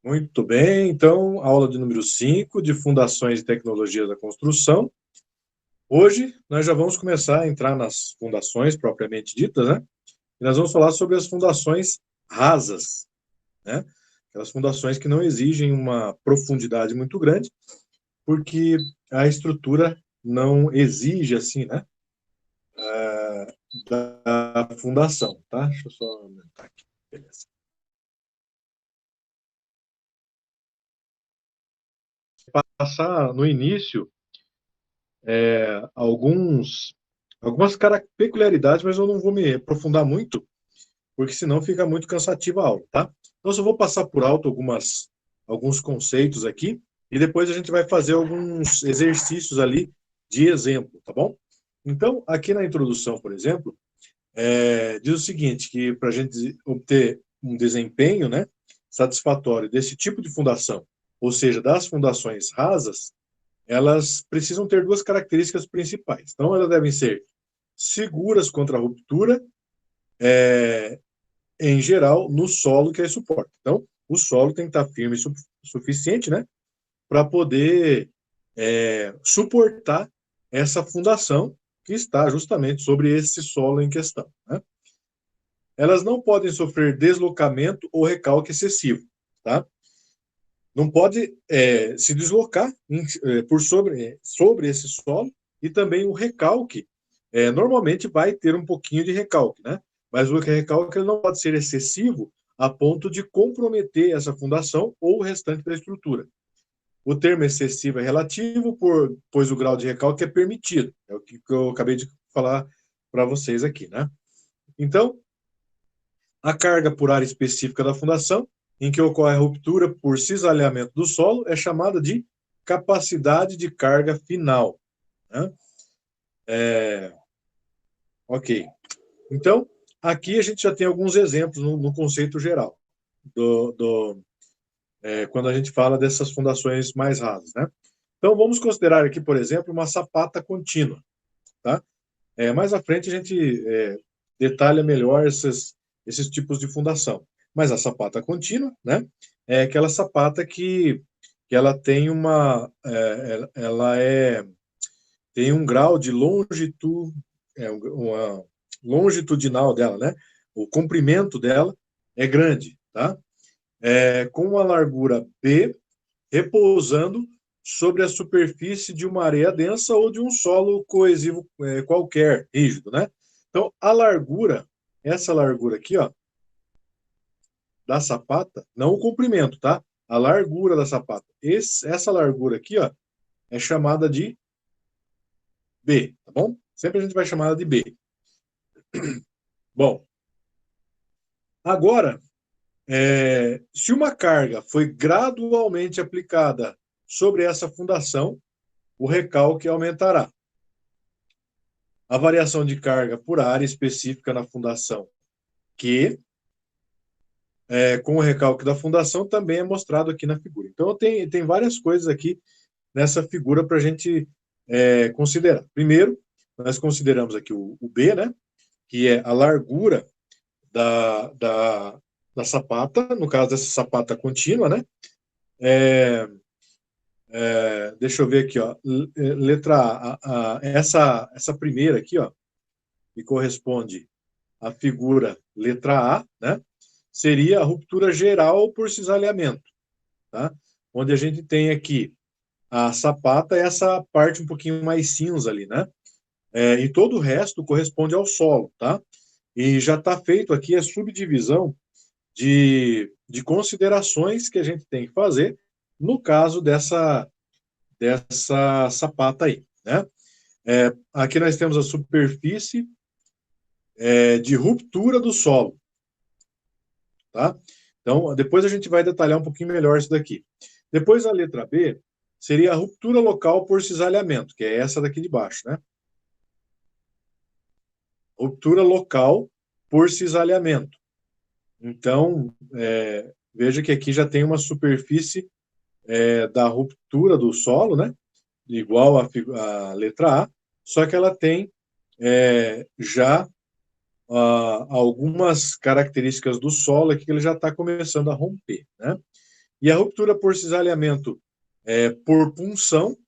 Muito bem, então, aula de número 5 de Fundações e Tecnologias da Construção. Hoje, nós já vamos começar a entrar nas fundações propriamente ditas, né? E nós vamos falar sobre as fundações rasas, né? Aquelas fundações que não exigem uma profundidade muito grande, porque a estrutura não exige, assim, né? Da fundação, tá? Deixa eu só aumentar aqui, beleza. Passar no início algumas peculiaridades, mas eu não vou me aprofundar muito, porque senão fica muito cansativa a aula, tá? Então, eu só vou passar por alto alguns conceitos aqui, e depois a gente vai fazer alguns exercícios ali de exemplo, tá bom? Então, aqui na introdução, por exemplo, diz o seguinte, que para a gente obter um desempenho, né, satisfatório desse tipo de fundação, ou seja, das fundações rasas, elas precisam ter duas características principais. Então, elas devem ser seguras contra a ruptura, em geral, no solo que é suporta. Então, o solo tem que estar firme o suficiente, né, para poder suportar essa fundação que está justamente sobre esse solo em questão, né? Elas não podem sofrer deslocamento ou recalque excessivo, tá? Não pode se deslocar sobre esse solo, e também o recalque normalmente vai ter um pouquinho de recalque, né? Mas o recalque ele não pode ser excessivo a ponto de comprometer essa fundação ou o restante da estrutura. O termo excessivo é relativo, pois o grau de recalque é permitido. É o que eu acabei de falar para vocês aqui, né? Então, a carga por área específica da fundação, em que ocorre a ruptura por cisalhamento do solo, é chamada de capacidade de carga final, né? Ok. Então, aqui a gente já tem alguns exemplos no conceito geral, quando a gente fala dessas fundações mais rasas, né? Então, vamos considerar aqui, por exemplo, uma sapata contínua, tá? Mais à frente a gente detalha melhor esses tipos de fundação. Mas a sapata contínua, né, é aquela sapata que ela tem tem um grau de uma longitudinal dela, né? O comprimento dela é grande, tá? Com uma largura B, repousando sobre a superfície de uma areia densa ou de um solo coesivo qualquer, rígido, né? Então, essa largura aqui, ó, da sapata, não o comprimento, tá? A largura da sapata. Essa largura aqui, ó, é chamada de B, tá bom? Sempre a gente vai chamar ela de B. Bom, agora, se uma carga foi gradualmente aplicada sobre essa fundação, o recalque aumentará. A variação de carga por área específica na fundação, que, com o recalque da fundação, também é mostrado aqui na figura. Então, tem várias coisas aqui nessa figura para a gente considerar. Primeiro, nós consideramos aqui o B, né, que é a largura da, da, da sapata, no caso dessa sapata contínua, né? Deixa eu ver aqui, ó, letra essa primeira aqui, ó, que corresponde à figura letra A, né? Seria a ruptura geral por cisalhamento, tá? Onde a gente tem aqui a sapata, essa parte um pouquinho mais cinza ali, né? E todo o resto corresponde ao solo, tá? E já está feito aqui a subdivisão de considerações que a gente tem que fazer no caso dessa sapata aí, né? Aqui nós temos a superfície de ruptura do solo, tá? Então, depois a gente vai detalhar um pouquinho melhor isso daqui. Depois a letra B seria a ruptura local por cisalhamento, que é essa daqui de baixo, né? Ruptura local por cisalhamento. Então, veja que aqui já tem uma superfície da ruptura do solo, né? Igual a letra A, só que ela tem já algumas características do solo aqui que ele já está começando a romper, né? E a ruptura por cisalhamento por punção,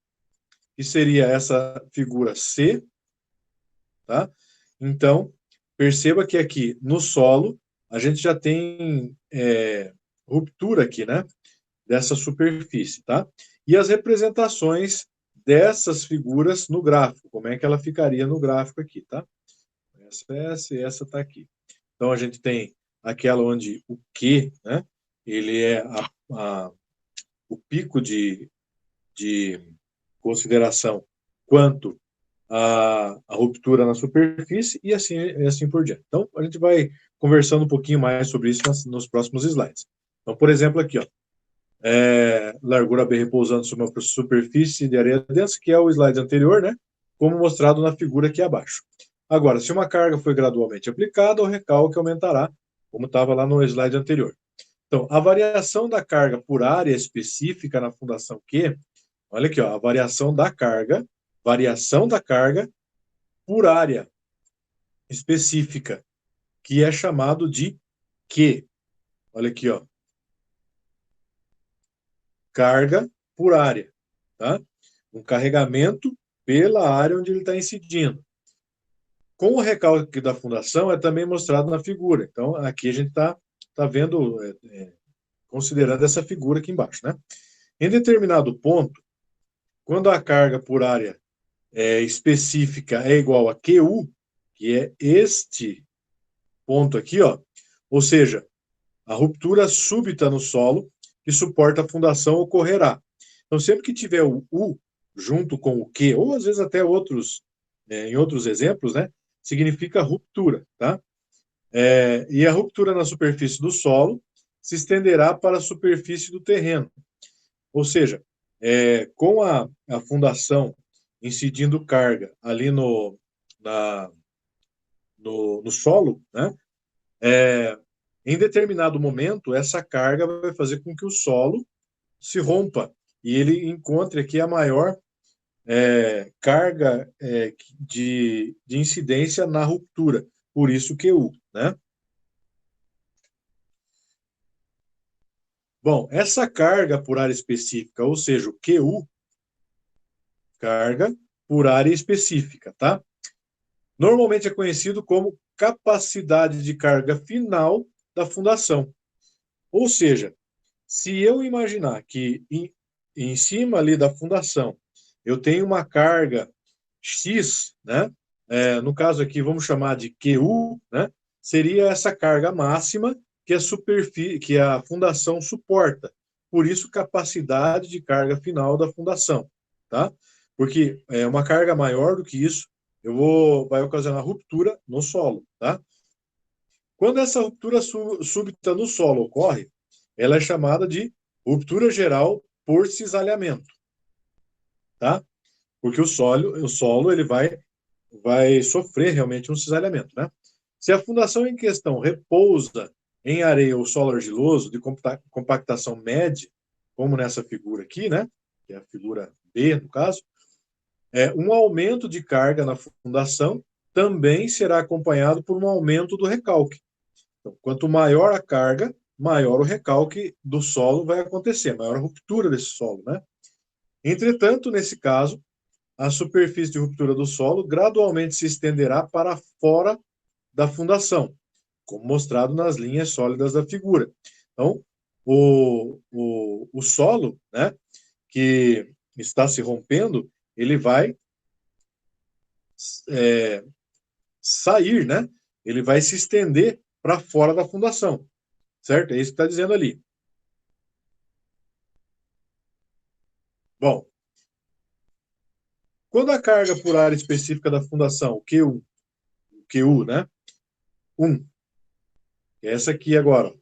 que seria essa figura C, tá? Então, perceba que aqui no solo, a gente já tem ruptura aqui, né? Dessa superfície, tá? E as representações dessas figuras no gráfico, como é que ela ficaria no gráfico aqui, tá? Essa tá aqui. Então, a gente tem aquela onde o Q, né? Ele é o pico de consideração quanto a ruptura na superfície e assim por diante. Então, a gente vai conversando um pouquinho mais sobre isso nos próximos slides. Então, por exemplo, aqui, ó, largura B repousando sobre uma superfície de areia densa, que é o slide anterior, né? Como mostrado na figura aqui abaixo. Agora, se uma carga foi gradualmente aplicada, o recalque aumentará, como estava lá no slide anterior. Então, a variação da carga por área específica na fundação Q, olha aqui, ó, a variação da carga por área específica, que é chamado de Q. Olha aqui, ó. Carga por área, tá? Um carregamento pela área onde ele está incidindo. Com o recalque da fundação é também mostrado na figura. Então, aqui a gente está vendo, considerando essa figura aqui embaixo, né? Em determinado ponto, quando a carga por área específica é igual a QU, que é este ponto aqui, ó, ou seja, a ruptura súbita no solo que suporta a fundação ocorrerá. Então, sempre que tiver o U junto com o Q, ou às vezes até em outros exemplos, né, significa ruptura, tá? E a ruptura na superfície do solo se estenderá para a superfície do terreno. Ou seja, com a fundação incidindo carga ali no solo, né, em determinado momento, essa carga vai fazer com que o solo se rompa e ele encontre aqui a maior carga de incidência na ruptura. Por isso QU, né? Bom, essa carga por área específica, ou seja, o QU, carga por área específica, tá? Normalmente é conhecido como capacidade de carga final da fundação. Ou seja, se eu imaginar que em cima ali da fundação eu tenho uma carga X, né? No caso aqui, vamos chamar de QU, né? Seria essa carga máxima que a fundação suporta. Por isso, capacidade de carga final da fundação, tá? Porque uma carga maior do que isso, vai ocasionar ruptura no solo, tá? Quando essa ruptura súbita no solo ocorre, ela é chamada de ruptura geral por cisalhamento, tá? Porque o solo ele vai sofrer realmente um cisalhamento, né? Se a fundação em questão repousa em areia ou solo argiloso de compactação média, como nessa figura aqui, né? Que é a figura B, no caso, um aumento de carga na fundação também será acompanhado por um aumento do recalque. Então, quanto maior a carga, maior o recalque do solo vai acontecer, maior a ruptura desse solo, né? Entretanto, nesse caso, a superfície de ruptura do solo gradualmente se estenderá para fora da fundação, como mostrado nas linhas sólidas da figura. Então, o solo, né, que está se rompendo, ele vai sair, né? Ele vai se estender para fora da fundação, certo? É isso que está dizendo ali. Bom, quando a carga por área específica da fundação, QU, né? 1, essa aqui agora.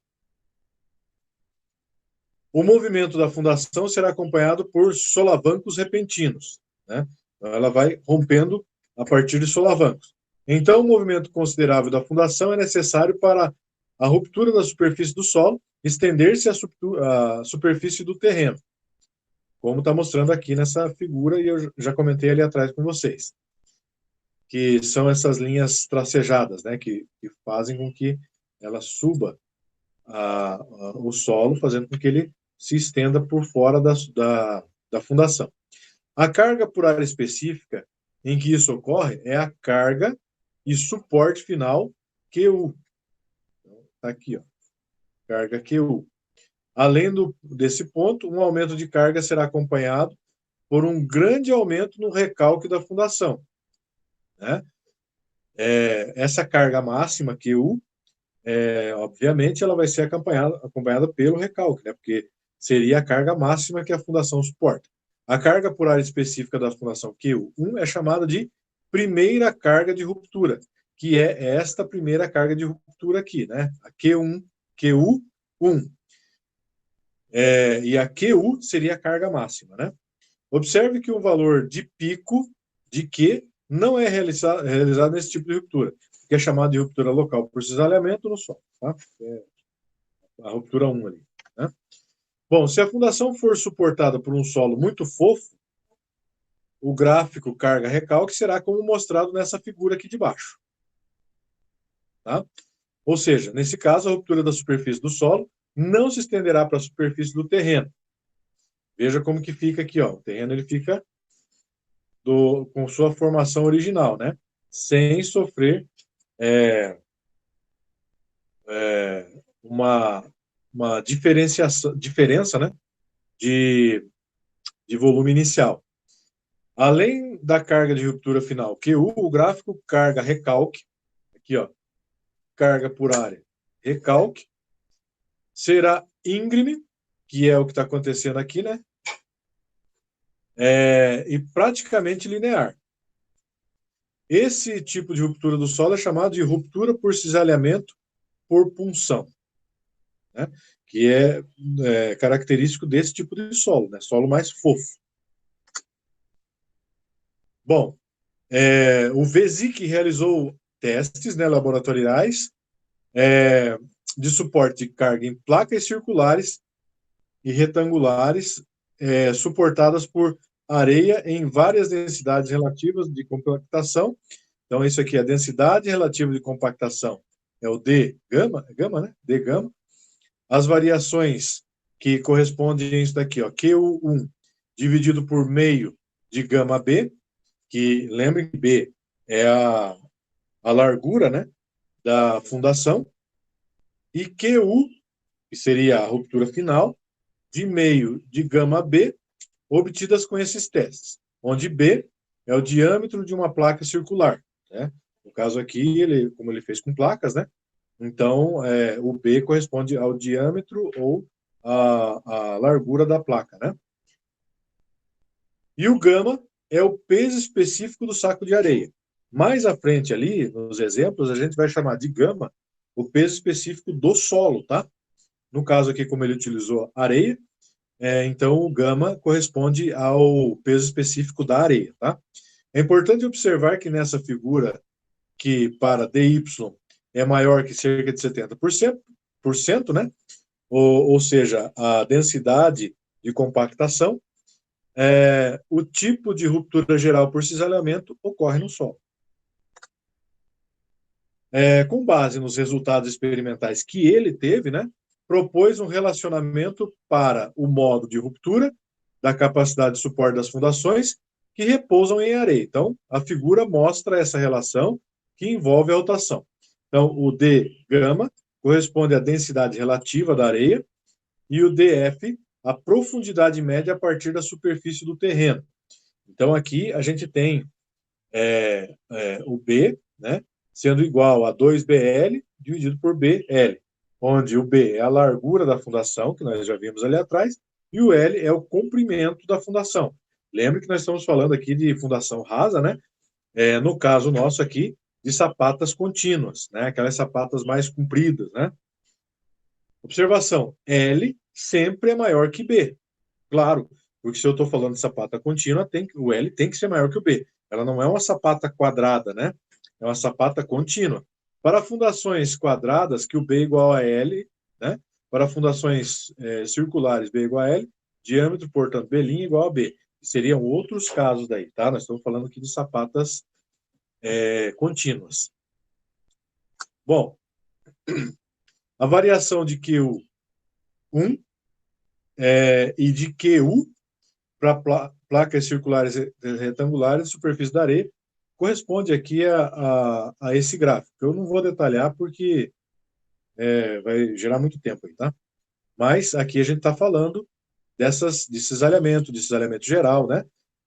O movimento da fundação será acompanhado por solavancos repentinos, né? Então, ela vai rompendo a partir de solavancos. Então, um movimento considerável da fundação é necessário para a ruptura da superfície do solo estender-se à superfície do terreno, como está mostrando aqui nessa figura, e eu já comentei ali atrás com vocês, que são essas linhas tracejadas, né, que fazem com que ela suba o solo, fazendo com que ele se estenda por fora da fundação. A carga por área específica em que isso ocorre é a carga e suporte final QU. Está aqui, ó, carga QU. Além desse ponto, um aumento de carga será acompanhado por um grande aumento no recalque da fundação, né? Essa carga máxima QU, obviamente, ela vai ser acompanhada pelo recalque, né? Porque seria a carga máxima que a fundação suporta. A carga por área específica da fundação QU1 é chamada de primeira carga de ruptura, que é esta primeira carga de ruptura aqui, né? A QU1. E a QU seria a carga máxima, né? Observe que o valor de pico de Q não é realizado nesse tipo de ruptura, que é chamado de ruptura local por cisalhamento no solo, tá? A ruptura 1 ali, né? Bom, se a fundação for suportada por um solo muito fofo, o gráfico carga-recalque será como mostrado nessa figura aqui de baixo, tá? Ou seja, nesse caso, a ruptura da superfície do solo não se estenderá para a superfície do terreno. Veja como que fica aqui, ó. O terreno ele fica com sua formação original, né? Sem sofrer uma diferença, né? De volume inicial. Além da carga de ruptura final QU, o gráfico carga-recalque, aqui, ó, carga por área, recalque, será íngreme, que é o que está acontecendo aqui, né? E praticamente linear. Esse tipo de ruptura do solo é chamado de ruptura por cisalhamento por punção, né? Que é característico desse tipo de solo, né? Solo mais fofo. Bom, o VESIC realizou testes, né, laboratoriais de suporte de carga em placas circulares e retangulares suportadas por areia em várias densidades relativas de compactação. Então, isso aqui é a densidade relativa de compactação, é o D gama, né? D gama. As variações que correspondem a isso daqui, ó, QU1 dividido por meio de gama B, que lembre que B é a largura, né, da fundação, e QU, que seria a ruptura final, de meio de gama B, obtidas com esses testes, onde B é o diâmetro de uma placa circular, né? No caso aqui, como ele fez com placas, né? Então, o B corresponde ao diâmetro ou a largura da placa, né? E o gama é o peso específico do saco de areia. Mais à frente ali, nos exemplos, a gente vai chamar de gama o peso específico do solo, tá? No caso aqui, como ele utilizou areia, então o gama corresponde ao peso específico da areia, tá? É importante observar que nessa figura, que para DY é maior que cerca de 70%, né? Ou seja, a densidade de compactação, o tipo de ruptura geral por cisalhamento ocorre no solo. Com base nos resultados experimentais que ele teve, né, propôs um relacionamento para o modo de ruptura da capacidade de suporte das fundações que repousam em areia. Então, a figura mostra essa relação que envolve a rotação. Então, o D gama corresponde à densidade relativa da areia e o DF a profundidade média a partir da superfície do terreno. Então, aqui a gente tem o B, né, sendo igual a 2BL dividido por BL, onde o B é a largura da fundação, que nós já vimos ali atrás, e o L é o comprimento da fundação. Lembre que nós estamos falando aqui de fundação rasa, né? No caso nosso aqui, de sapatas contínuas, né? Aquelas sapatas mais compridas, né? Observação, L sempre é maior que B. Claro, porque se eu estou falando de sapata contínua, o L tem que ser maior que o B. Ela não é uma sapata quadrada, né? É uma sapata contínua. Para fundações quadradas, que o B é igual a L, né? Para fundações circulares, B é igual a L, diâmetro, portanto, B' igual a B. Seriam outros casos daí, tá? Nós estamos falando aqui de sapatas contínuas. Bom, a variação de Q1 e de QU para placas circulares retangulares de superfície da areia, corresponde aqui a esse gráfico. Eu não vou detalhar porque vai gerar muito tempo aí, tá? Mas aqui a gente está falando de cisalhamento geral, né?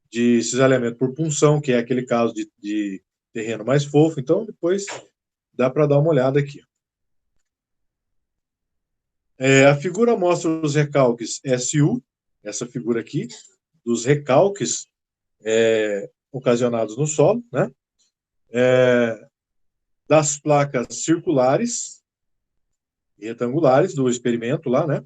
De cisalhamento por punção, que é aquele caso de terreno mais fofo. Então, depois dá para dar uma olhada aqui. A figura mostra os recalques SU, essa figura aqui, dos recalques ocasionados no solo, né? Das placas circulares e retangulares do experimento lá, né?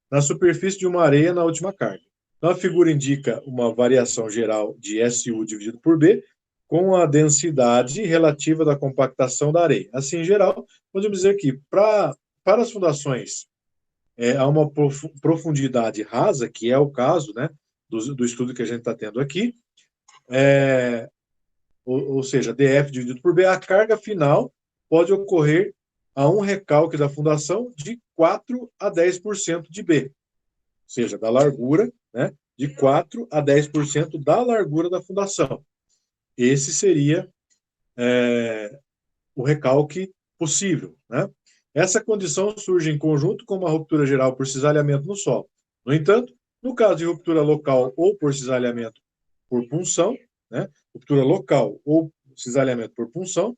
Na superfície de uma areia na última carga. Então, a figura indica uma variação geral de SU dividido por B, com a densidade relativa da compactação da areia. Assim, em geral, podemos dizer que para as fundações há uma profundidade rasa, que é o caso, né, do estudo que a gente está tendo aqui, ou seja, DF dividido por B, a carga final pode ocorrer a um recalque da fundação de 4 a 10% de B, ou seja, da largura, né, de 4 a 10% da largura da fundação. Esse seria o recalque possível, né? Essa condição surge em conjunto com uma ruptura geral por cisalhamento no solo. No entanto, no caso de ruptura local ou por cisalhamento por punção, né, ruptura local ou cisalhamento por punção,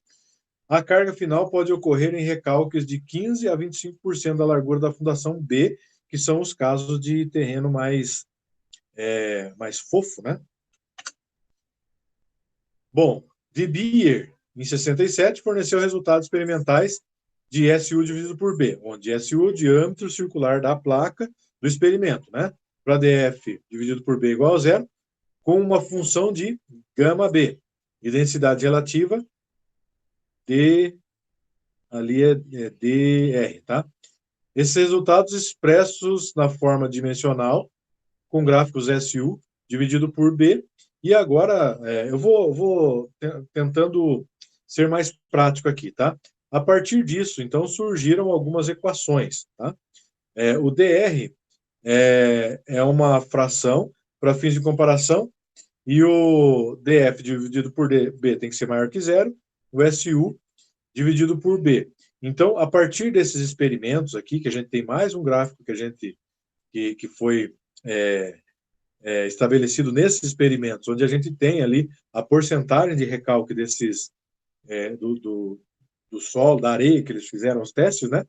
a carga final pode ocorrer em recalques de 15 a 25% da largura da fundação B, que são os casos de terreno mais fofo, né? Bom, de Beer, em 67, forneceu resultados experimentais de SU dividido por B, onde SU é o diâmetro circular da placa do experimento, né? Para DF dividido por B igual a zero, com uma função de gama B, e densidade relativa D, ali é DR, tá? Esses resultados expressos na forma dimensional, com gráficos SU dividido por B, e agora eu vou tentando ser mais prático aqui, tá? A partir disso, então, surgiram algumas equações, tá? O DR é uma fração para fins de comparação, e o DF dividido por B tem que ser maior que zero, o SU dividido por B. Então, a partir desses experimentos aqui, que a gente tem mais um gráfico que foi estabelecido nesses experimentos, onde a gente tem ali a porcentagem de recalque do solo, da areia que eles fizeram os testes, né?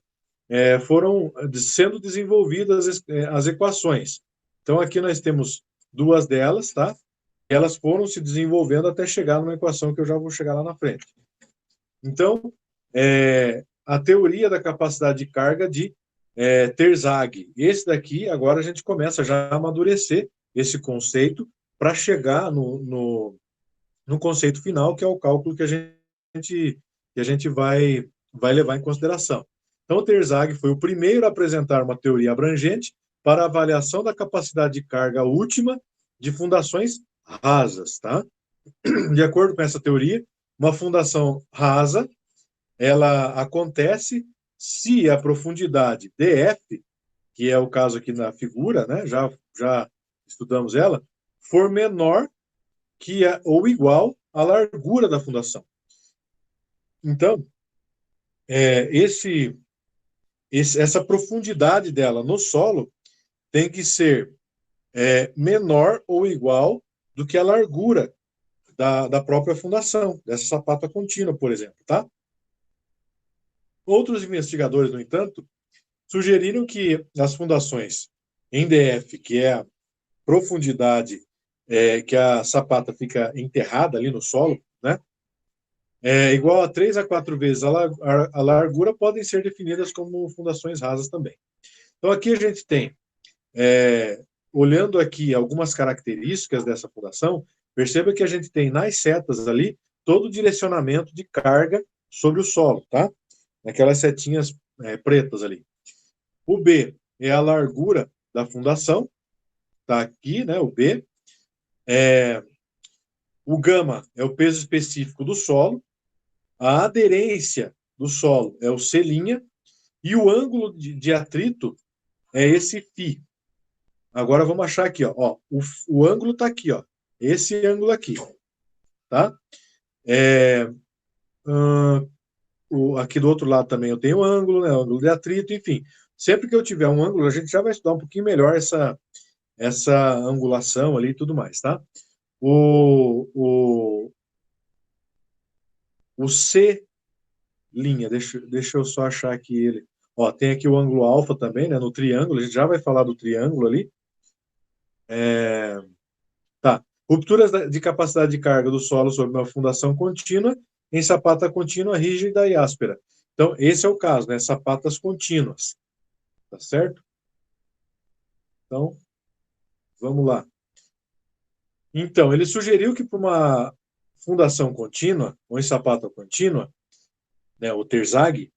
Foram sendo desenvolvidas as equações. Então, aqui nós temos duas delas, tá? Elas foram se desenvolvendo até chegar numa equação que eu já vou chegar lá na frente. Então, a teoria da capacidade de carga de Terzagh. Esse daqui, agora a gente começa já a amadurecer esse conceito para chegar no conceito final, que é o cálculo que a gente vai levar em consideração. Então, o Terzagh foi o primeiro a apresentar uma teoria abrangente para a avaliação da capacidade de carga última de fundações rasas, tá? De acordo com essa teoria, uma fundação rasa, ela acontece se a profundidade DF, que é o caso aqui na figura, né, já estudamos ela, for menor que ou igual à largura da fundação. Então, essa profundidade dela no solo tem que ser menor ou igual do que a largura da própria fundação, dessa sapata contínua, por exemplo, tá? Outros investigadores, no entanto, sugeriram que as fundações em DF, que é a profundidade que a sapata fica enterrada ali no solo, né, igual a 3 a 4 vezes a largura, podem ser definidas como fundações rasas também. Então, aqui a gente tem, olhando aqui algumas características dessa fundação, perceba que a gente tem nas setas ali todo o direcionamento de carga sobre o solo, tá? Naquelas setinhas pretas ali. O B é a largura da fundação, tá aqui, né, o B. O gama é o peso específico do solo, a aderência do solo é o C', e o ângulo de atrito é esse φ. Agora vamos achar aqui, ó, o ângulo está aqui, ó, esse ângulo aqui, tá? Aqui do outro lado também eu tenho um ângulo, né, ângulo de atrito, enfim. Sempre que eu tiver um ângulo, a gente já vai estudar um pouquinho melhor essa angulação ali e tudo mais, tá? O C', deixa eu só achar aqui ele. Ó, tem aqui o ângulo alfa também, né, no triângulo, a gente já vai falar do triângulo ali. Tá. Rupturas de capacidade de carga do solo sobre uma fundação contínua em sapata contínua, rígida e áspera. Então, esse é o caso, né? Sapatas contínuas. Tá certo? Então, vamos lá. Então, ele sugeriu que para uma fundação contínua, ou em sapata contínua, né, o Terzaghi,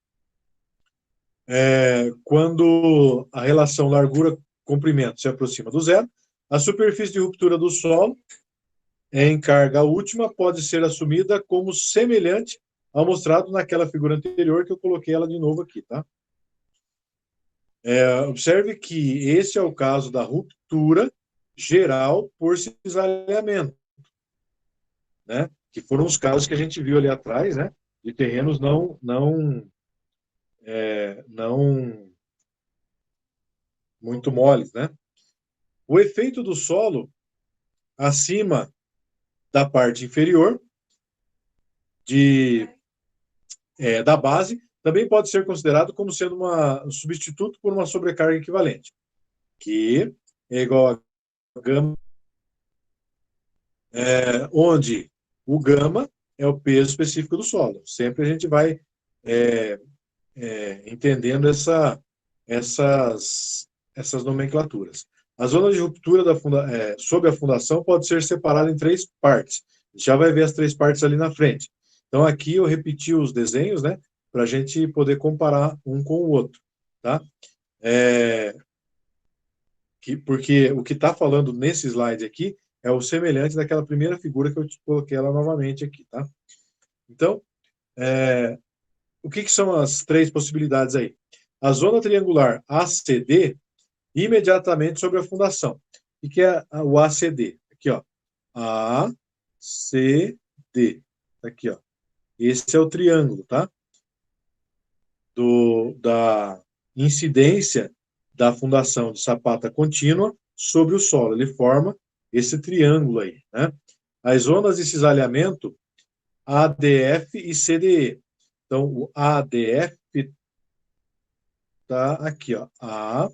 quando a relação largura-comprimento se aproxima do zero, a superfície de ruptura do solo em carga última pode ser assumida como semelhante ao mostrado naquela figura anterior, que eu coloquei ela de novo aqui, tá? Observe que esse é o caso da ruptura geral por cisalhamento, né? Que foram os casos que a gente viu ali atrás, né? De terrenos não muito moles, né? O efeito do solo acima da parte inferior da base também pode ser considerado como sendo um substituto por uma sobrecarga equivalente, que é igual a gama, onde o gama é o peso específico do solo. Sempre a gente vai entendendo essas nomenclaturas. A zona de ruptura sob a fundação pode ser separada em três partes. A gente já vai ver as três partes ali na frente. Então, aqui eu repeti os desenhos, né, para a gente poder comparar um com o outro, tá? Porque o que está falando nesse slide aqui é o semelhante daquela primeira figura que eu coloquei ela novamente aqui, tá? Então, o que são as três possibilidades aí? A zona triangular ACD, imediatamente sobre a fundação. O que é o ACD? Aqui, ó. ACD. Aqui, ó. Esse é o triângulo, tá? Da incidência da fundação de sapata contínua sobre o solo. Ele forma esse triângulo aí, né? As zonas de cisalhamento ADF e CDE. Então, o ADF está aqui, ó. ADF,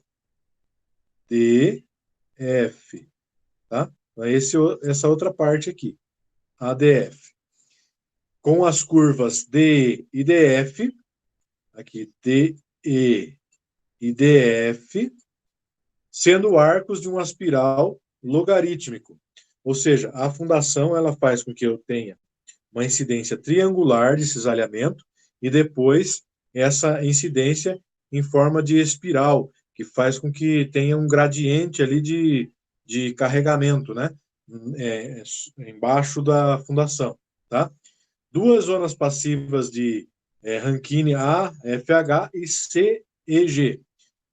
tá? Então, essa outra parte aqui, ADF. Com as curvas DE e DF, aqui DE e DF, sendo arcos de um espiral logarítmico. Ou seja, a fundação ela faz com que eu tenha uma incidência triangular de cisalhamento e depois essa incidência em forma de espiral, que faz com que tenha um gradiente ali de carregamento, né? Embaixo da fundação, tá? Duas zonas passivas de Rankine A, FH e CEG.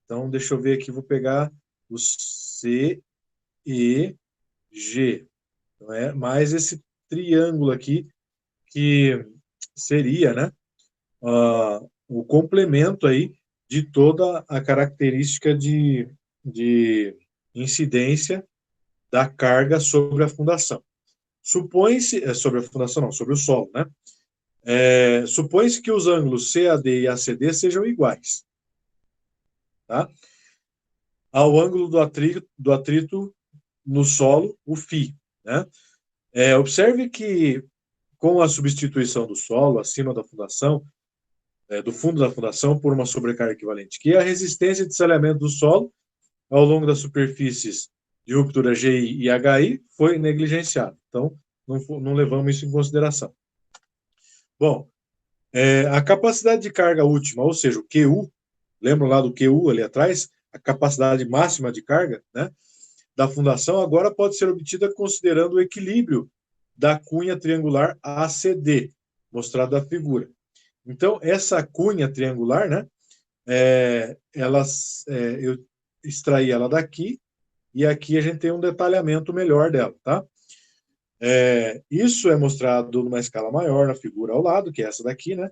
Então, deixa eu ver aqui, vou pegar o CEG. Então, mais esse triângulo aqui, que seria, né, o complemento aí de toda a característica de incidência da carga sobre a fundação. Supõe-se, sobre a fundação não, sobre o solo, né? Supõe-se que os ângulos CAD e ACD sejam iguais, tá? Ao ângulo do atrito no solo, o φ, né? Observe que com a substituição do solo acima da fundação, do fundo da fundação por uma sobrecarga equivalente, que a resistência de salhamento do solo ao longo das superfícies de ruptura GI e HI foi negligenciada. Então, não levamos isso em consideração. Bom, a capacidade de carga última, ou seja, o QU, lembram lá do QU ali atrás? A capacidade máxima de carga, né, da fundação, agora pode ser obtida considerando o equilíbrio da cunha triangular ACD, mostrado na figura. Então, essa cunha triangular, né, eu extraí ela daqui e aqui a gente tem um detalhamento melhor dela, tá? Isso é mostrado numa escala maior na figura ao lado, que é essa daqui, né?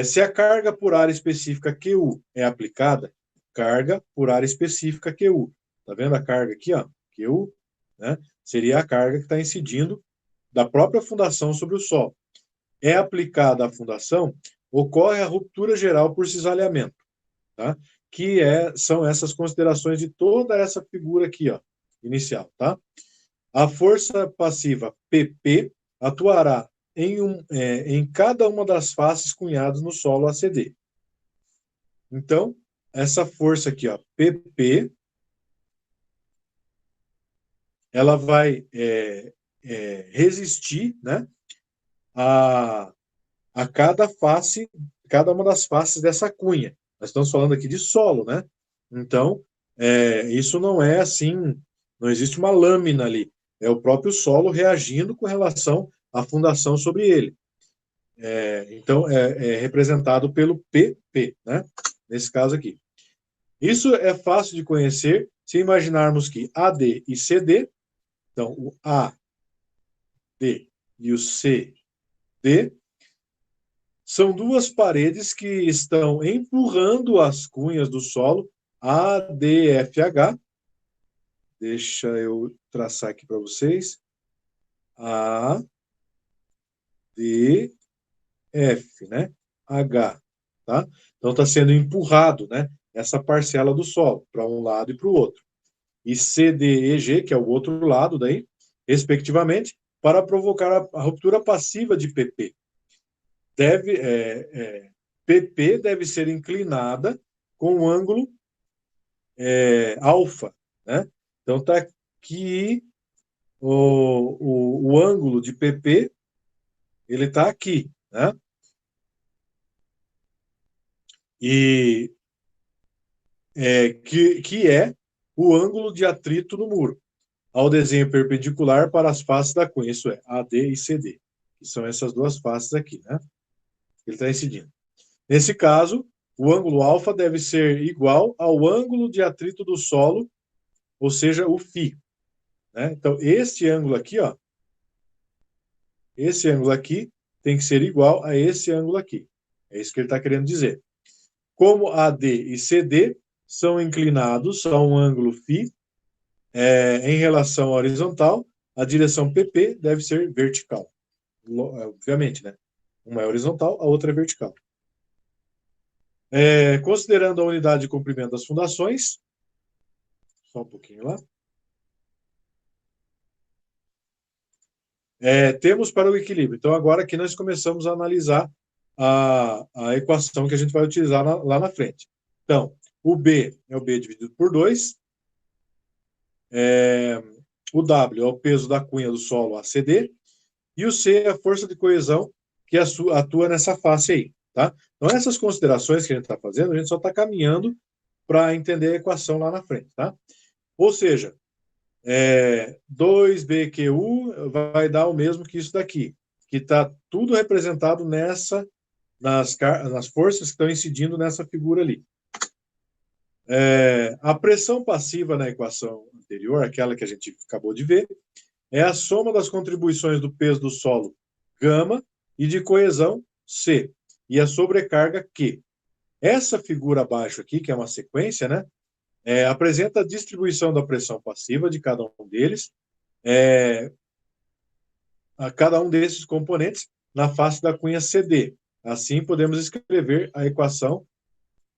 Se a carga por área específica QU é aplicada, carga por área específica QU. Tá vendo a carga aqui, ó? QU, né? Seria a carga que está incidindo da própria fundação sobre o solo. É aplicada à fundação, ocorre a ruptura geral por cisalhamento, tá? Que são essas considerações de toda essa figura aqui, ó, inicial, tá? A força passiva PP atuará em cada uma das faces cunhadas no solo ACD. Então, essa força aqui, ó, PP, ela vai resistir, né, a cada uma das faces dessa cunha. Nós estamos falando aqui de solo, né? Então, isso não é assim, não existe uma lâmina ali. É o próprio solo reagindo com relação à fundação sobre ele. Então, é representado pelo PP, né? Nesse caso aqui. Isso é fácil de conhecer se imaginarmos que AD e CD, então o AD e o CD, são duas paredes que estão empurrando as cunhas do solo ADFH. Deixa eu traçar aqui para vocês. ADF, né? H, tá? Então está sendo empurrado, né? Essa parcela do solo para um lado e para o outro. E CDEG, que é o outro lado daí, respectivamente, para provocar a ruptura passiva de PP. PP deve ser inclinada com um ângulo alfa, né? Então está aqui o ângulo de PP, ele está aqui, né? E que é o ângulo de atrito no muro, ao desenho perpendicular para as faces da cunha, isso é, AD e CD, que são essas duas faces aqui, né? Ele está incidindo. Nesse caso, o ângulo alfa deve ser igual ao ângulo de atrito do solo, ou seja, o φ. Né? Então, este ângulo aqui, ó, esse ângulo aqui tem que ser igual a esse ângulo aqui. É isso que ele está querendo dizer. Como AD e CD são inclinados a um ângulo φ em relação à horizontal, a direção PP deve ser vertical. Obviamente, né? Uma é horizontal, a outra é vertical. Considerando a unidade de comprimento das fundações, só um pouquinho lá. Temos para o equilíbrio. Então, agora aqui nós começamos a analisar a equação que a gente vai utilizar lá na frente. Então, o B é o B dividido por 2. O W é o peso da cunha do solo ACD. E o C é a força de coesão que atua nessa face aí. Tá? Então, essas considerações que a gente está fazendo, a gente só está caminhando para entender a equação lá na frente. Tá? Ou seja, 2BQU vai dar o mesmo que isso daqui, que está tudo representado nas forças que estão incidindo nessa figura ali. A pressão passiva na equação anterior, aquela que a gente acabou de ver, é a soma das contribuições do peso do solo, γ, e de coesão, C, e a sobrecarga, Q. Essa figura abaixo aqui, que é uma sequência, né, apresenta a distribuição da pressão passiva de cada um deles, a cada um desses componentes na face da cunha CD. Assim, podemos escrever a equação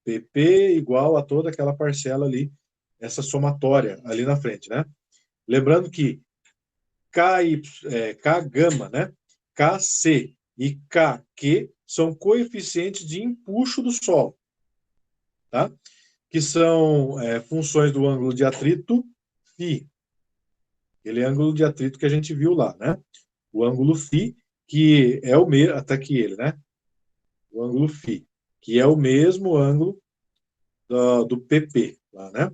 PP igual a toda aquela parcela ali, essa somatória ali na frente, né? Lembrando que K gama, né? KC e KQ são coeficientes de empuxo do solo, tá? Que são funções do ângulo de atrito φ. Aquele ângulo de atrito que a gente viu lá, né? O ângulo φ, que é o mesmo, até aqui ele, né? O ângulo φ, que é o mesmo ângulo do PP, lá, né?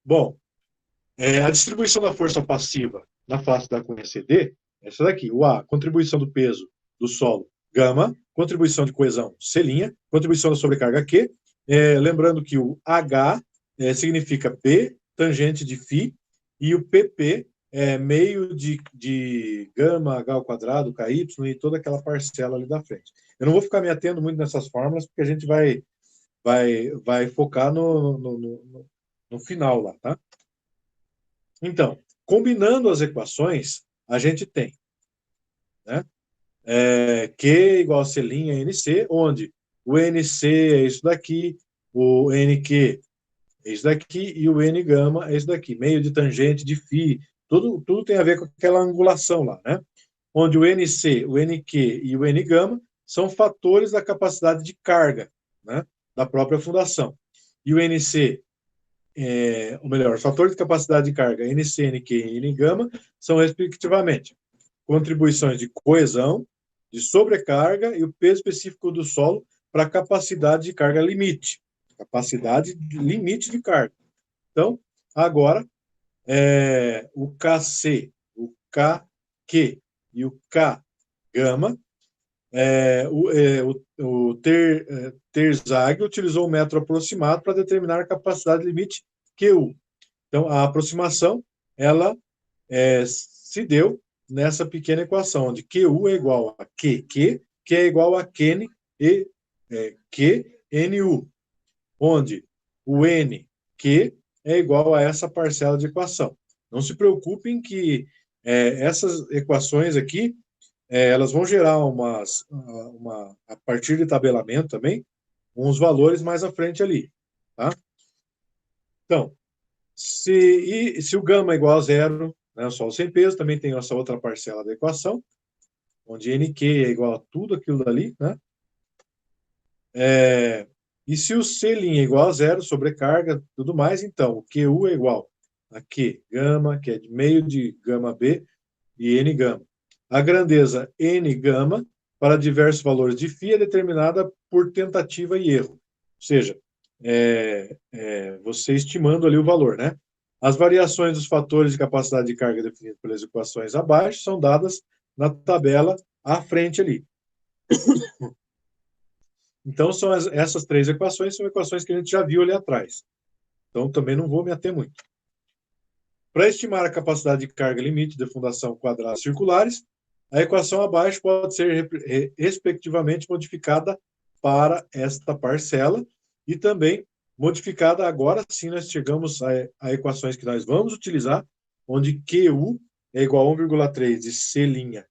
Bom, a distribuição da força passiva na face da cunha CD, essa daqui, o A, contribuição do peso do solo gama, contribuição de coesão, C', contribuição da sobrecarga, Q. Lembrando que o H significa B, tangente de φ, e o PP é meio de gama, H ao quadrado, KY, e toda aquela parcela ali da frente. Eu não vou ficar me atendo muito nessas fórmulas, porque a gente vai focar no final lá, tá? Então, combinando as equações, a gente tem, né? Q igual a C' NC, onde o NC é isso daqui, o NQ é isso daqui, e o N gama é isso daqui, meio de tangente de φ, tudo tem a ver com aquela angulação lá, né? Onde o NC, o NQ e o N gama são fatores da capacidade de carga, né, da própria fundação. E o NC, ou melhor, os fatores de capacidade de carga NC, NQ e N gama são, respectivamente, contribuições de coesão, de sobrecarga e o peso específico do solo para a capacidade de carga limite. Capacidade de limite de carga. Então, agora, o KC, o KQ e o K gama, o Terzag utilizou o método aproximado para determinar a capacidade limite QU. Então, a aproximação, ela se deu nessa pequena equação, onde QU é igual a QQ, que é igual a QN e QNU, onde o NQ é igual a essa parcela de equação. Não se preocupem que essas equações aqui, elas vão gerar a partir de tabelamento também, uns valores mais à frente ali, tá? Então, se o gama é igual a zero, né, o solo sem peso, também tem essa outra parcela da equação, onde NQ é igual a tudo aquilo dali, né? E se o C' é igual a zero, sobrecarga, tudo mais, então o QU é igual a Q gama, que é de meio de gama B, e N gama. A grandeza N gama, para diversos valores de φ, é determinada por tentativa e erro. Ou seja, você estimando ali o valor, né? As variações dos fatores de capacidade de carga definidos pelas equações abaixo são dadas na tabela à frente ali. Então, essas três equações são equações que a gente já viu ali atrás. Então, também não vou me ater muito. Para estimar a capacidade de carga limite de fundação quadradas circulares, a equação abaixo pode ser, respectivamente, modificada para esta parcela e também modificada agora, sim, nós chegamos a equações que nós vamos utilizar, onde QU é igual a 1,3 de C'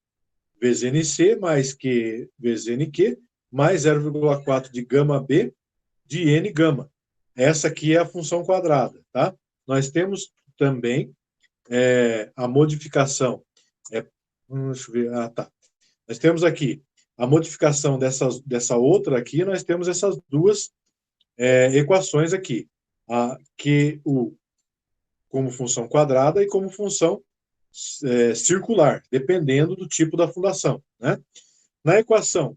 vezes NC mais Q vezes NQ, mais 0,4 de gama B de N gama. Essa aqui é a função quadrada, tá? Nós temos também a modificação. Deixa eu ver. Tá. Nós temos aqui a modificação dessa outra aqui, nós temos essas duas equações aqui. A QU como função quadrada e como função circular, dependendo do tipo da fundação, né? Na equação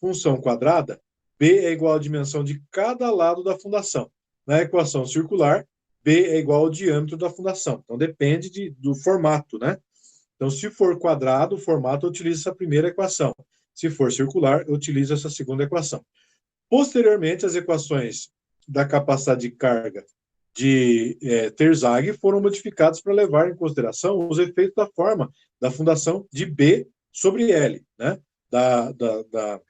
função quadrada, B é igual à dimensão de cada lado da fundação. Na equação circular, B é igual ao diâmetro da fundação. Então, depende do formato, né? Então, se for quadrado, o formato, eu utilizo essa primeira equação. Se for circular, eu utilizo essa segunda equação. Posteriormente, as equações da capacidade de carga de Terzag foram modificadas para levar em consideração os efeitos da forma da fundação de B sobre L, né? Da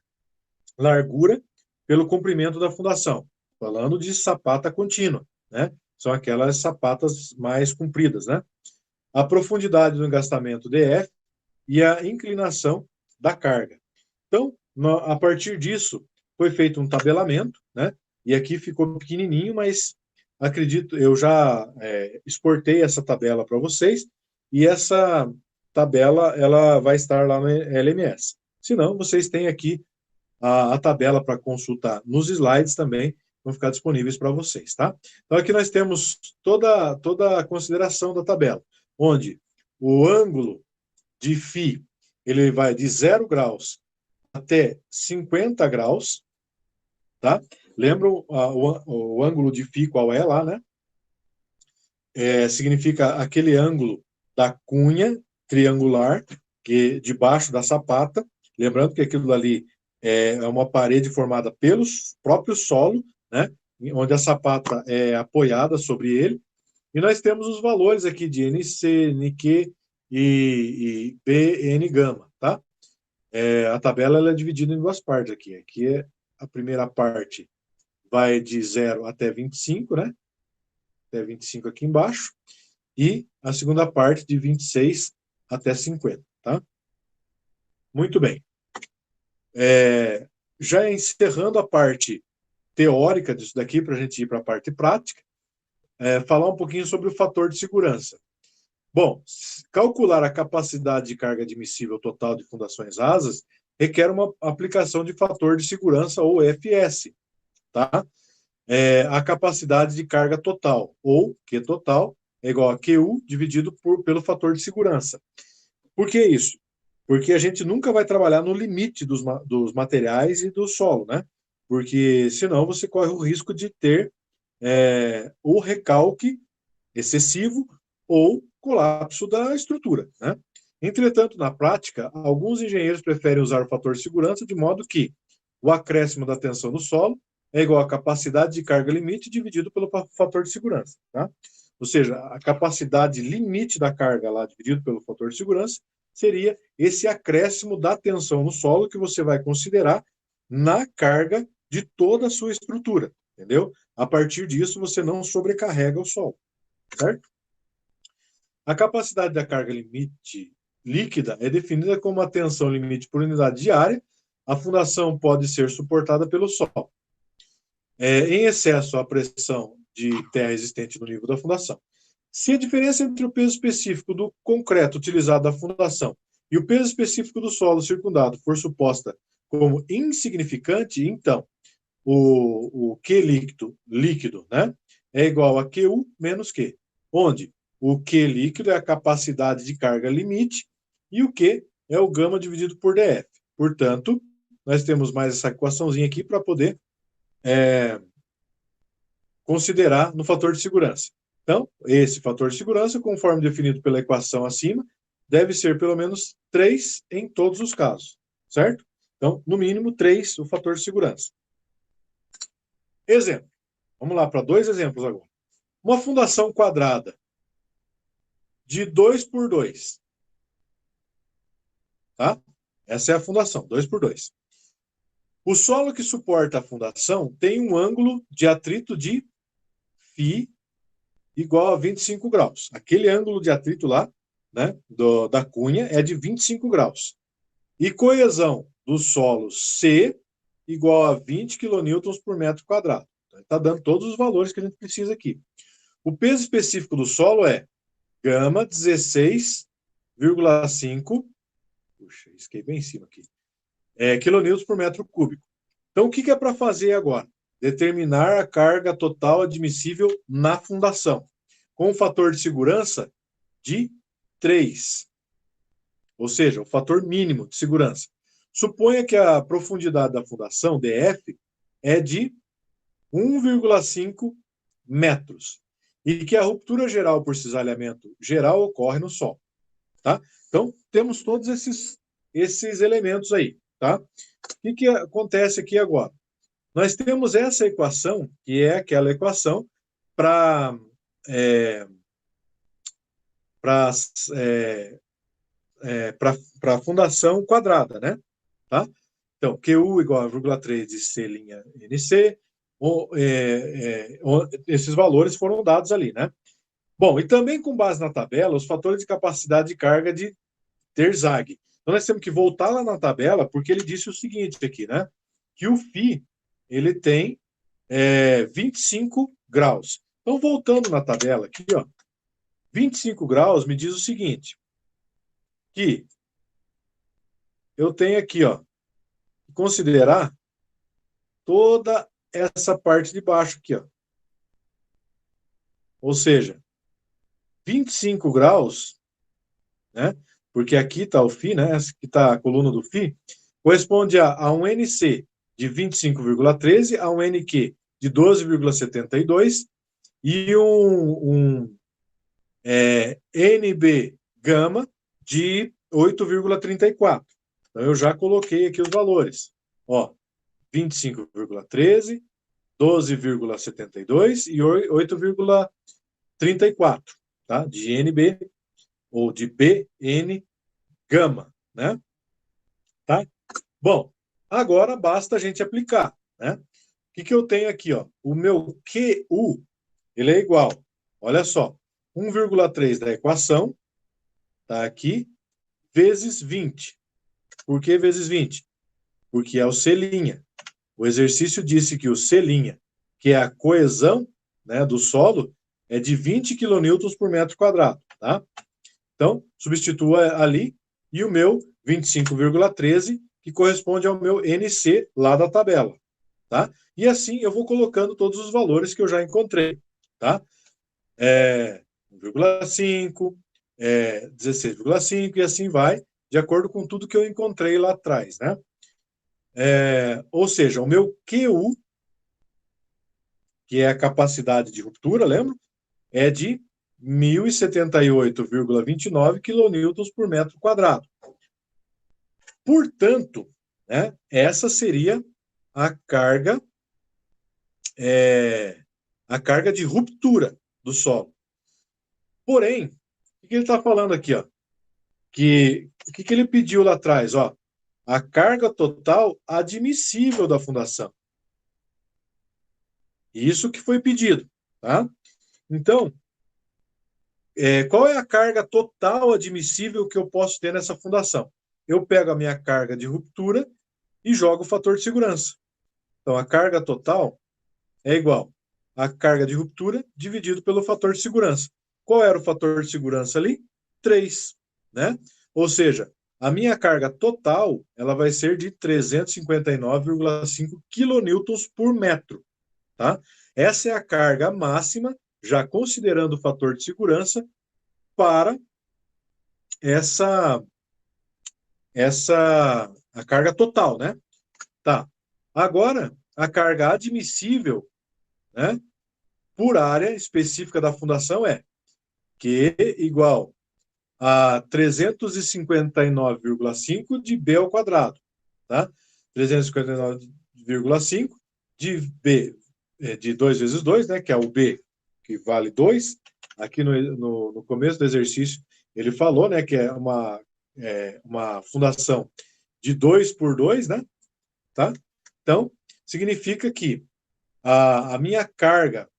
largura pelo comprimento da fundação, falando de sapata contínua, né? São aquelas sapatas mais compridas, né? A profundidade do engastamento DF e a inclinação da carga. Então, a partir disso, foi feito um tabelamento, né? E aqui ficou pequenininho, mas acredito, eu já exportei essa tabela para vocês, e essa tabela, ela vai estar lá no LMS. Se não, vocês têm aqui a tabela para consultar nos slides também, vão ficar disponíveis para vocês, tá? Então, aqui nós temos toda a consideração da tabela, onde o ângulo de φ, ele vai de 0 graus até 50 graus, tá? Lembram o ângulo de φ qual é lá, né? Significa aquele ângulo da cunha triangular, que debaixo da sapata, Lembrando que aquilo ali é uma parede formada pelo próprio solo, né? Onde a sapata é apoiada sobre ele. E nós temos os valores aqui de NC, NQ e BN gama, tá? A tabela ela é dividida em duas partes aqui. Aqui é a primeira parte vai de 0 até 25, né? Até 25 aqui embaixo. E a segunda parte de 26 até 50, tá? Muito bem. Já encerrando a parte teórica disso daqui, para a gente ir para a parte prática, falar um pouquinho sobre o fator de segurança. Bom, calcular a capacidade de carga admissível total de fundações rasas requer uma aplicação de fator de segurança, ou FS, tá? A capacidade de carga total, ou Q total, é igual a QU dividido pelo fator de segurança. Por que isso? Porque a gente nunca vai trabalhar no limite dos materiais e do solo, né? Porque senão você corre o risco de ter o recalque excessivo ou colapso da estrutura, né? Entretanto, na prática, alguns engenheiros preferem usar o fator de segurança de modo que o acréscimo da tensão do solo é igual à capacidade de carga limite dividido pelo fator de segurança, tá? Ou seja, a capacidade limite da carga lá dividido pelo fator de segurança seria esse acréscimo da tensão no solo que você vai considerar na carga de toda a sua estrutura, entendeu? A partir disso, você não sobrecarrega o solo, certo? A capacidade da carga limite líquida é definida como a tensão limite por unidade de área. A fundação pode ser suportada pelo solo. Em excesso, a pressão de terra existente no nível da fundação. Se a diferença entre o peso específico do concreto utilizado na fundação e o peso específico do solo circundado for suposta como insignificante, então o Q líquido, né, é igual a QU menos Q, onde o Q líquido é a capacidade de carga limite e o Q é o gama dividido por DF. Portanto, nós temos mais essa equaçãozinha aqui para poder considerar no fator de segurança. Então, esse fator de segurança, conforme definido pela equação acima, deve ser pelo menos 3 em todos os casos, certo? Então, no mínimo 3 o fator de segurança. Exemplo. Vamos lá para 2 exemplos agora. Uma fundação quadrada de 2 por 2. Tá? Essa é a fundação, 2 por 2. O solo que suporta a fundação tem um ângulo de atrito de φ igual a 25 graus. Aquele ângulo de atrito lá, né, da cunha, é de 25 graus. E coesão do solo C igual a 20 kN por metro quadrado. Está dando todos os valores que a gente precisa aqui. O peso específico do solo é gama 16,5, puxa, isquei bem em cima aqui, quilonewtons por metro cúbico. Então, o que é para fazer agora? Determinar a carga total admissível na fundação, com um fator de segurança de 3, ou seja, o fator mínimo de segurança. Suponha que a profundidade da fundação, DF, é de 1,5 metros e que a ruptura geral por cisalhamento geral ocorre no solo. Tá? Então, temos todos esses elementos aí. Tá? O que acontece aqui agora? Nós temos essa equação, que é aquela equação para a fundação quadrada, né? Tá? Então, QU igual a 0,3 de C' NC, esses valores foram dados ali, né? Bom, e também com base na tabela, os fatores de capacidade de carga de Terzag. Então, nós temos que voltar lá na tabela, porque ele disse o seguinte aqui, né? Que o φ, ele tem 25 graus. Então, voltando na tabela aqui, ó, 25 graus me diz o seguinte, que eu tenho aqui, ó, considerar toda essa parte de baixo aqui, ó. Ou seja, 25 graus, né? Porque aqui está o φ, né? Aqui está a coluna do φ, corresponde a um NC de 25,13, a um NQ de 12,72 e um NB gama de 8,34. Então, eu já coloquei aqui os valores. Ó, 25,13, 12,72 e 8,34, tá? De NB, ou de BN gama, né? Tá? Bom, agora basta a gente aplicar, né? O que eu tenho aqui, ó? O meu QU, ele é igual, olha só, 1,3 da equação, tá aqui, vezes 20. Por que vezes 20? Porque é o C'. O exercício disse que o C', que é a coesão, né, do solo, é de 20 quilonewtons por metro quadrado, tá? Então, substitua ali, e o meu 25,13, que corresponde ao meu NC lá da tabela, tá? E assim eu vou colocando todos os valores que eu já encontrei, tá? 1,5, 16,5 e assim vai, de acordo com tudo que eu encontrei lá atrás, né? Ou seja, o meu QU, que é a capacidade de ruptura, lembra? É de 1.078,29 quilonewtons por metro quadrado. Portanto, né, essa seria a carga, a carga de ruptura do solo. Porém, o que ele está falando aqui? Ó? O que ele pediu lá atrás? Ó? A carga total admissível da fundação. Isso que foi pedido. Tá? Então, qual é a carga total admissível que eu posso ter nessa fundação? Eu pego a minha carga de ruptura e jogo o fator de segurança. Então, a carga total é igual a carga de ruptura dividido pelo fator de segurança. Qual era o fator de segurança ali? 3, né? Ou seja, a minha carga total ela vai ser de 359,5 quilonewtons por metro, tá? Essa é a carga máxima, já considerando o fator de segurança, para a carga total, né? Tá. Agora, a carga admissível, né, por área específica da fundação é Q igual a 359,5 de B ao quadrado, tá? 359,5 de B, de 2 vezes 2, né, que é o B, que vale 2. Aqui no começo do exercício, ele falou, né, que é uma fundação de 2 por 2, né? Tá? Então, significa que a minha carga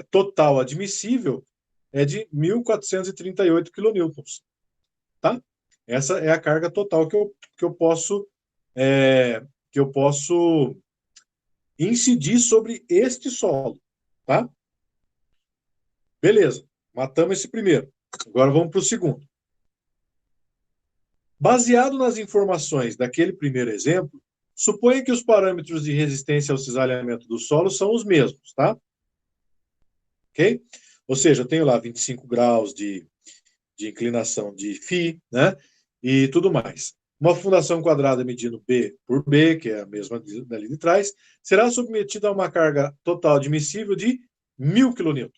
total admissível é de 1.438 quilonewtons, tá? Essa é a carga total que eu posso incidir sobre este solo, tá? Beleza, matamos esse primeiro. Agora vamos para o segundo. Baseado nas informações daquele primeiro exemplo, suponha que os parâmetros de resistência ao cisalhamento do solo são os mesmos, tá? Ok? Ou seja, eu tenho lá 25 graus de inclinação de φ, né? E tudo mais. Uma fundação quadrada medindo B por B, que é a mesma dali de trás, será submetida a uma carga total admissível de 1.000 kN.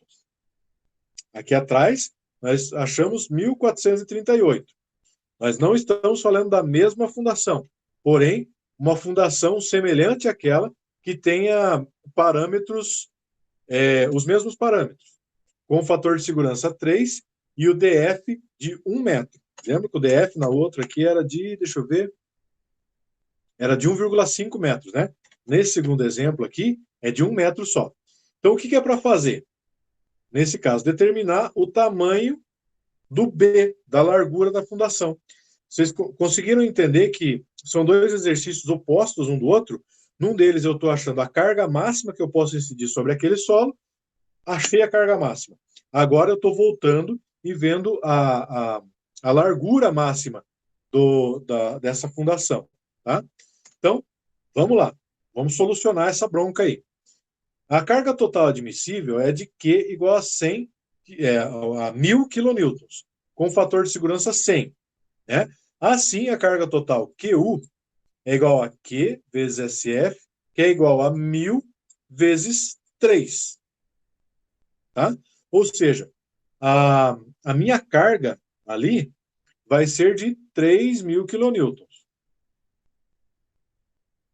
Aqui atrás, nós achamos 1.438. Nós não estamos falando da mesma fundação, porém, uma fundação semelhante àquela que tenha parâmetros, os mesmos parâmetros, com o fator de segurança 3 e o DF de 1 metro. Lembra que o DF na outra aqui era de, deixa eu ver, era de 1,5 metros, né? Nesse segundo exemplo aqui, é de 1 metro só. Então, o que é para fazer? Nesse caso, determinar o tamanho do B, da largura da fundação. Vocês conseguiram entender que são dois exercícios opostos um do outro? Num deles eu estou achando a carga máxima que eu posso incidir sobre aquele solo, achei a carga máxima. Agora eu estou voltando e vendo a largura máxima dessa fundação. Tá? Então, vamos lá. Vamos solucionar essa bronca aí. A carga total admissível é de Q igual a 100, a 1.000 quilonewtons, com fator de segurança 100. Né? Assim, a carga total QU é igual a Q vezes SF, que é igual a 1.000 vezes 3. Tá? Ou seja, a minha carga ali vai ser de 3.000 quilonewtons.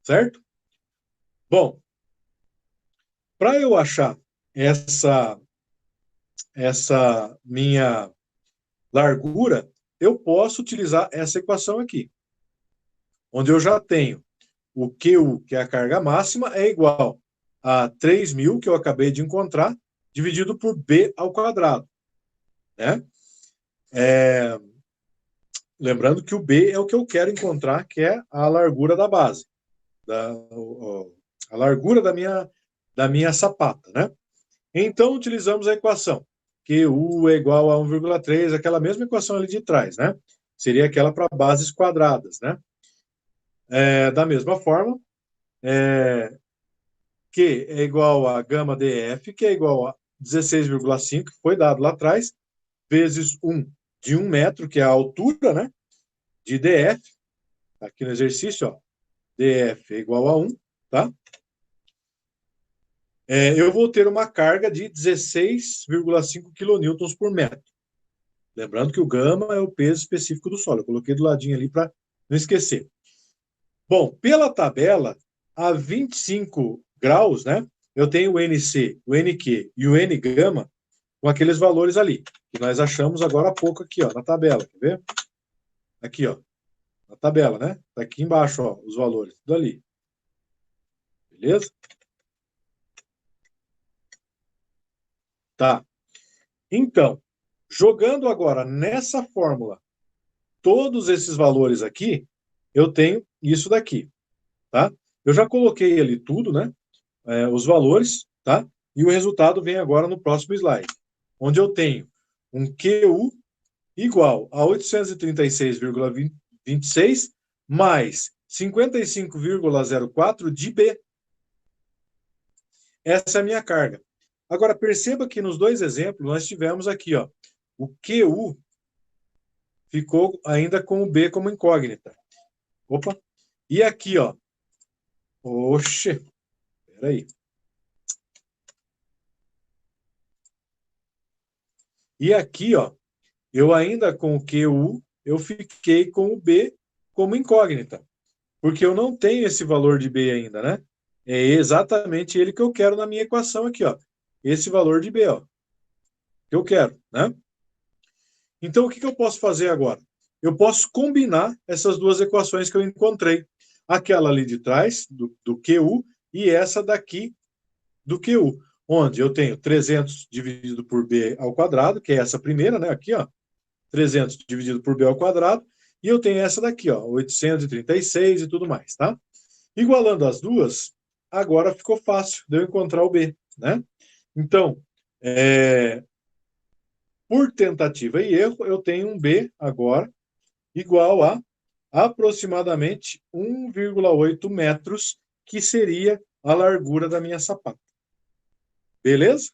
certo? Bom, para eu achar essa minha largura, eu posso utilizar essa equação aqui, onde eu já tenho o QU, que é a carga máxima, é igual a 3.000, que eu acabei de encontrar, dividido por B ao quadrado, né? Lembrando que o B é o que eu quero encontrar, que é a largura da base, a largura da minha sapata, né? Então, utilizamos a equação, que U é igual a 1,3, aquela mesma equação ali de trás, né? Seria aquela para bases quadradas, né? Da mesma forma, Q é igual a gama DF, que é igual a 16,5, que foi dado lá atrás, vezes 1 de 1 metro, que é a altura, né? De DF, aqui no exercício, ó, DF é igual a 1, tá? Eu vou ter uma carga de 16,5 kN por metro. Lembrando que o gama é o peso específico do solo. Eu coloquei do ladinho ali para não esquecer. Bom, pela tabela, a 25 graus, né? Eu tenho o NC, o NQ e o N gama com aqueles valores ali, que nós achamos agora há pouco aqui, ó, na tabela. Quer ver? Aqui, ó, na tabela, né? Tá aqui embaixo, ó, os valores, tudo ali. Beleza? Tá. Então, jogando agora nessa fórmula todos esses valores aqui, eu tenho isso daqui, tá? Eu já coloquei ali tudo, né? Os valores, tá? E o resultado vem agora no próximo slide, onde eu tenho um QU igual a 836,26 mais 55,04 de B. Essa é a minha carga. Agora, perceba que nos dois exemplos nós tivemos aqui, ó, o QU ficou ainda com o B como incógnita. Opa! E aqui, ó. Oxe, peraí. E aqui, ó, eu ainda com o QU, eu fiquei com o B como incógnita, porque eu não tenho esse valor de B ainda, né? É exatamente ele que eu quero na minha equação aqui, ó. Esse valor de B, ó, que eu quero, né? Então, o que eu posso fazer agora? Eu posso combinar essas duas equações que eu encontrei. Aquela ali de trás, do QU, e essa daqui do QU, onde eu tenho 300 dividido por B ao quadrado, que é essa primeira, né? Aqui, ó, 300 dividido por B ao quadrado, e eu tenho essa daqui, ó, 836 e tudo mais, tá? Igualando as duas, agora ficou fácil de eu encontrar o B, né? Então, por tentativa e erro, eu tenho um B agora igual a aproximadamente 1,8 metros, que seria a largura da minha sapata. Beleza?